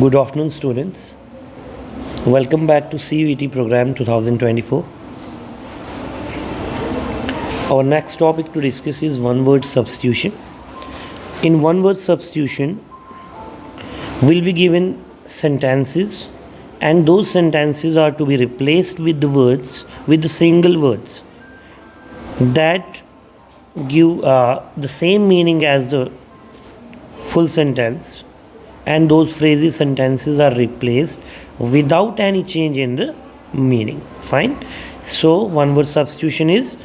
Good afternoon, students. Welcome back to CUET program 2024. Our next topic to discuss is one word substitution. In one word substitution, we'll be given sentences, and those sentences are to be replaced with the single words that give the same meaning as the full sentence, and those phrases sentences are replaced without any change in the meaning. Fine. So one word substitution is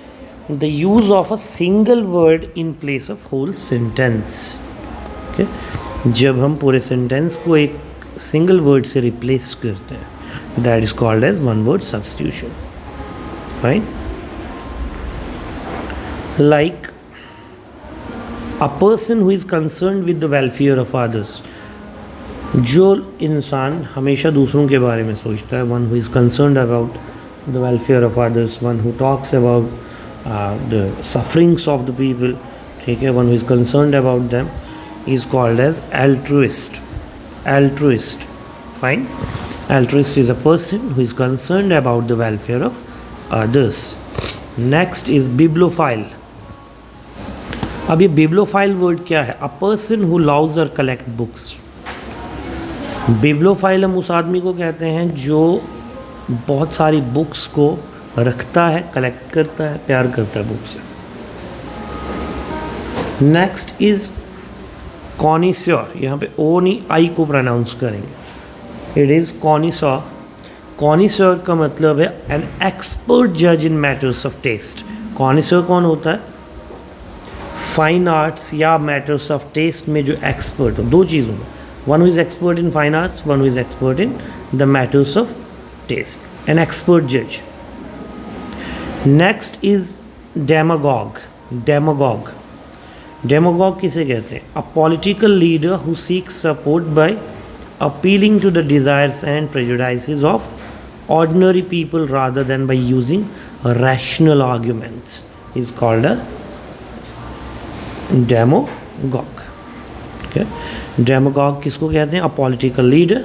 the use of a single word in place of whole sentence. Okay, जब हम पूरे sentence को एक single word से replace करते हैं, that is called as one word substitution. Fine. Like a person who is concerned with the welfare of others. जो इंसान हमेशा दूसरों के बारे में सोचता है, one who is concerned about the welfare of others, one who talks about the sufferings of the people, ठीक है, one who is concerned about them is called as altruist. Altruist. Fine. Altruist is a person who is concerned about the welfare of others. Next is bibliophile. अब ये bibliophile word क्या है? A person who loves और collect books. Bibliophile हम उस आदमी को कहते हैं जो बहुत सारी बुक्स को रखता है, कलेक्ट करता है, प्यार करता है बुक्स से. Next is connoisseur. यहाँ पे ओ नहीं आई को प्रोनाउंस करेंगे. It is कॉनिस्योर. कॉनिस्योर का मतलब है एन एक्सपर्ट जज इन मैटर्स ऑफ टेस्ट. कॉनिस्योर कौन होता है? फाइन आर्ट्स या मैटर्स ऑफ टेस्ट में जो एक्सपर्ट हो. दो चीज़ों में, one who is expert in fine arts, one who is expert in the matters of taste, an expert judge. Next is demagogue. Demagogue. Demagogue किसे कहते हैं? A political leader who seeks support by appealing to the desires and prejudices of ordinary people rather than by using rational arguments is called a demagogue. Okay. Demagogue किसको कहते हैं? A political leader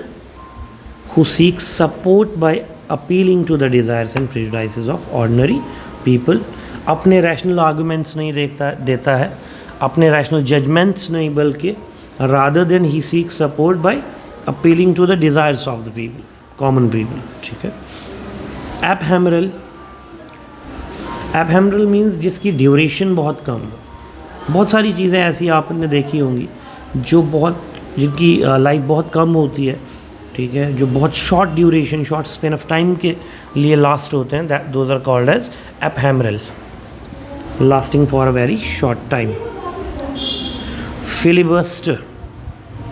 who seeks support by appealing to the desires and prejudices of ordinary people. अपने rational arguments नहीं देता है, अपने rational judgements नहीं, बल्कि rather than he seeks support by appealing to the desires of the people, common people. ठीक है. एपहेमरल. एपहेमरल means जिसकी ड्यूरेशन बहुत कम हो. बहुत सारी चीज़ें ऐसी आपने देखी होंगी जो जिनकी लाइफ बहुत कम होती है, ठीक है, जो बहुत short duration, short span of time के लिए लास्ट होते हैं, that those are called as ephemeral, lasting for a very short time. Filibuster.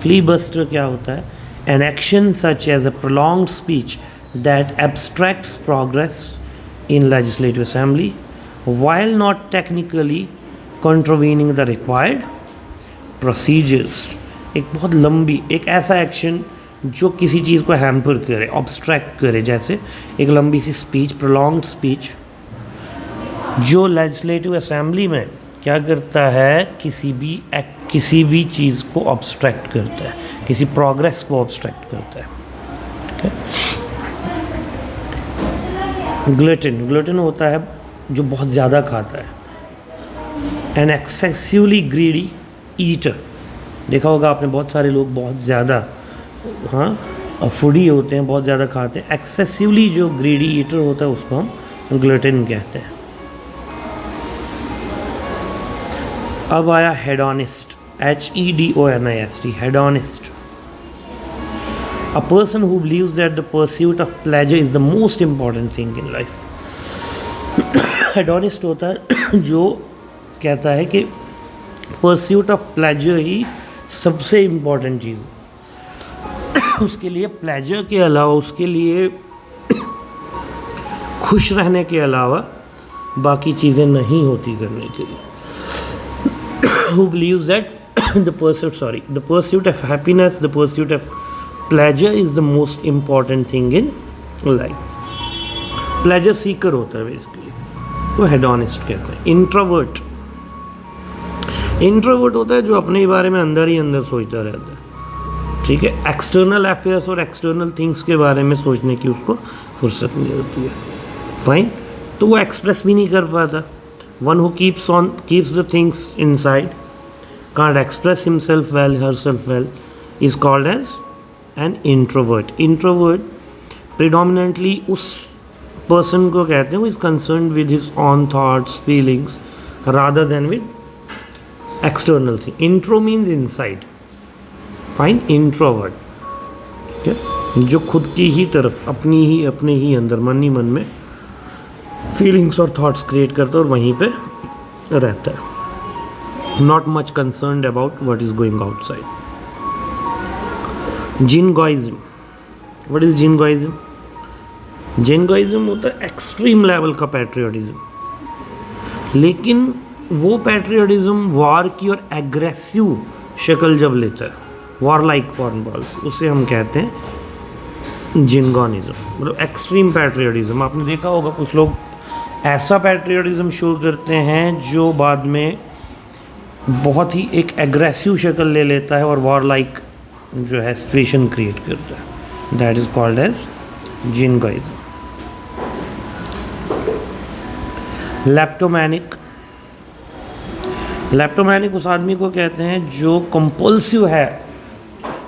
Filibuster क्या होता है? An action such as a prolonged speech that abstracts progress in legislative assembly while not technically contravening the required procedures. एक बहुत लंबी, एक ऐसा action जो किसी चीज़ को हैम्पर करे, ऑब्स्ट्रैक्ट करे, जैसे एक लंबी सी स्पीच, प्रोलॉन्ग्ड स्पीच, जो लेजिस्लेटिव असेंबली में क्या करता है? किसी भी चीज़ को ऑब्स्ट्रैक्ट करता है, किसी प्रोग्रेस को ऑब्स्ट्रैक्ट करता है. ग्लटन. ग्लटन होता है जो बहुत ज़्यादा खाता है. An excessively greedy eater. देखा होगा आपने, बहुत सारे लोग बहुत ज़्यादा फूडी होते हैं, बहुत ज़्यादा खाते हैं. एक्सेसिवली जो ग्रीडी ईटर होता है उसको हम ग्लटन कहते हैं. अब आया hedonist. HEDONIST. Hedonist. A person who believes that the pursuit of pleasure is the most important thing in life. Hedonist होता है जो कहता है कि परस्यूट ऑफ प्लेजर ही सबसे इम्पॉर्टेंट चीज़. उसके लिए प्लेजर के अलावा, उसके लिए खुश रहने के अलावा बाकी चीज़ें नहीं होती करने के लिए. Who believes that the pursuit of happiness, the pursuit of pleasure is the most important thing in life. Pleasure Sikar होता है बेसिकली, तो हेडोनिस्ट कहते हैं. इंट्रोवर्ट. इंट्रोवर्ट होता है जो अपने बारे में अंदर ही अंदर सोचता रहता है, ठीक है, एक्सटर्नल अफेयर्स और एक्सटर्नल थिंग्स के बारे में सोचने की उसको फुर्सत नहीं होती है। फाइन, तो वो एक्सप्रेस भी नहीं कर पाता। One who keeps the things inside, can't express himself well, herself well, is called as an introvert. Introvert predominantly उस person को कहते हैं who is concerned with his own thoughts, feelings rather than with external thing. Intro means inside. Fine, introvert. ठीक है, जो खुद की ही तरफ अपने ही अंदर मन ही मन में फीलिंग्स और थॉट्स क्रिएट करता है और वहीं पे रहता है, not much concerned about what is going outside. Jingoism. What is Jingoism? Jingoism होता है एक्सट्रीम लेवल का पैट्रियोटिज्म, लेकिन वो पैट्रियोटिज्म वॉर की और एग्रेसिव शक्ल जब लेता है, वॉर लाइक फॉरेन बॉल्स, उसे हम कहते हैं जिनगोनिज्म, मतलब एक्सट्रीम पैट्रियोटिज्म। आपने देखा होगा कुछ लोग ऐसा पैट्रियोटिज्म शो करते हैं जो बाद में बहुत ही एक एग्रेसिव शक्ल ले लेता है और वॉर लाइक जो है सिचुएशन क्रिएट करता है। That is called as jingoism. Kleptomaniac, kleptomaniac उस आदमी को कहते हैं जो कंपल्सिव है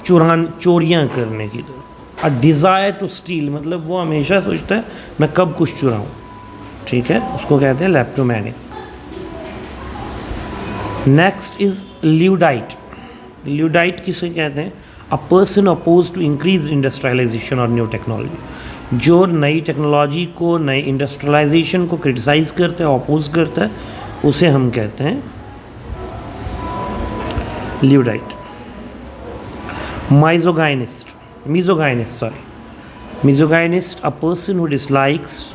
चोरियां करने की तरफ। अ डिज़ायर टू स्टील, मतलब वो हमेशा सोचता है मैं कब कुछ चुराऊं, ठीक है, उसको कहते हैं लेप्टोमैनिक। Next is ल्यूडाइट। ल्यूडाइट किसे कहते हैं? A person oppose to increase industrialisation और न्यू टेक्नोलॉजी, जो नई टेक्नोलॉजी को, नई इंडस्ट्रियलाइजेशन को क्रिटिसाइज करता है, अपोज करता है, उसे हम कहते हैं Luddite. Misogynist, a person who dislikes,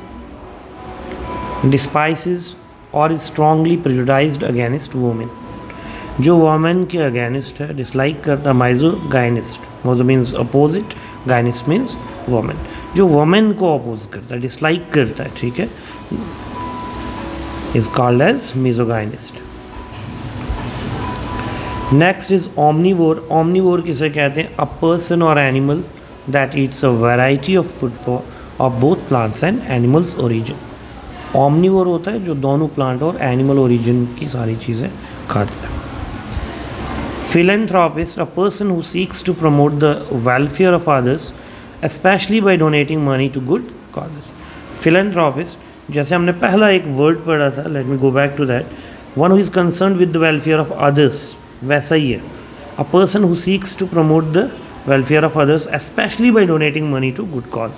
despises or is strongly prejudiced against women, जो वोमेन के अगेंस्ट है, डिसलाइक करता। Misogynist, mojo means opposite, gynist means women, जो वोमेन को अपोज करता है, डिसलाइक करता है, ठीक है, is called as misogynist. Next is omnivore. Omnivore किसे कहते हैं? A person or animal that eats a variety of food for of both plants and animals origin. Omnivore होता है जो दोनों प्लांट और एनिमल ओरिजिन की सारी चीज़ें खाता है। Philanthropist, a person who seeks to promote the welfare of others specially by donating money to good causes. Philanthropist, जैसे हमने पहला एक वर्ड पढ़ा था, let me go back to that, one who is concern with the welfare of others, वैसा ही है। A person who seeks to promote the welfare of others specially by donating money to good cause.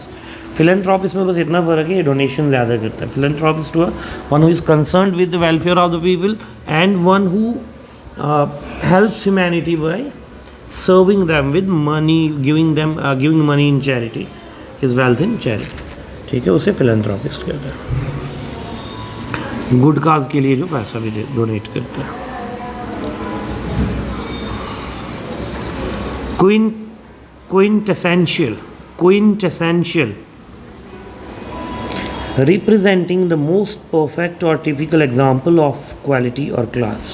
Philanthropist में बस इतना फ़र्क है, ये donation ज़्यादा करता है। फिलैंथ्रोपिस्ट हुआ one who is concerned with the welfare of the people and one who helps humanity by serving them with money, giving money in charity, is wealth in charity, ठीक है, उसे फिलैंथ्रोपिस्ट कहते हैं। Good काज के लिए जो पैसा भी डोनेट करता है। quintessential representing the most perfect or typical example of quality or class.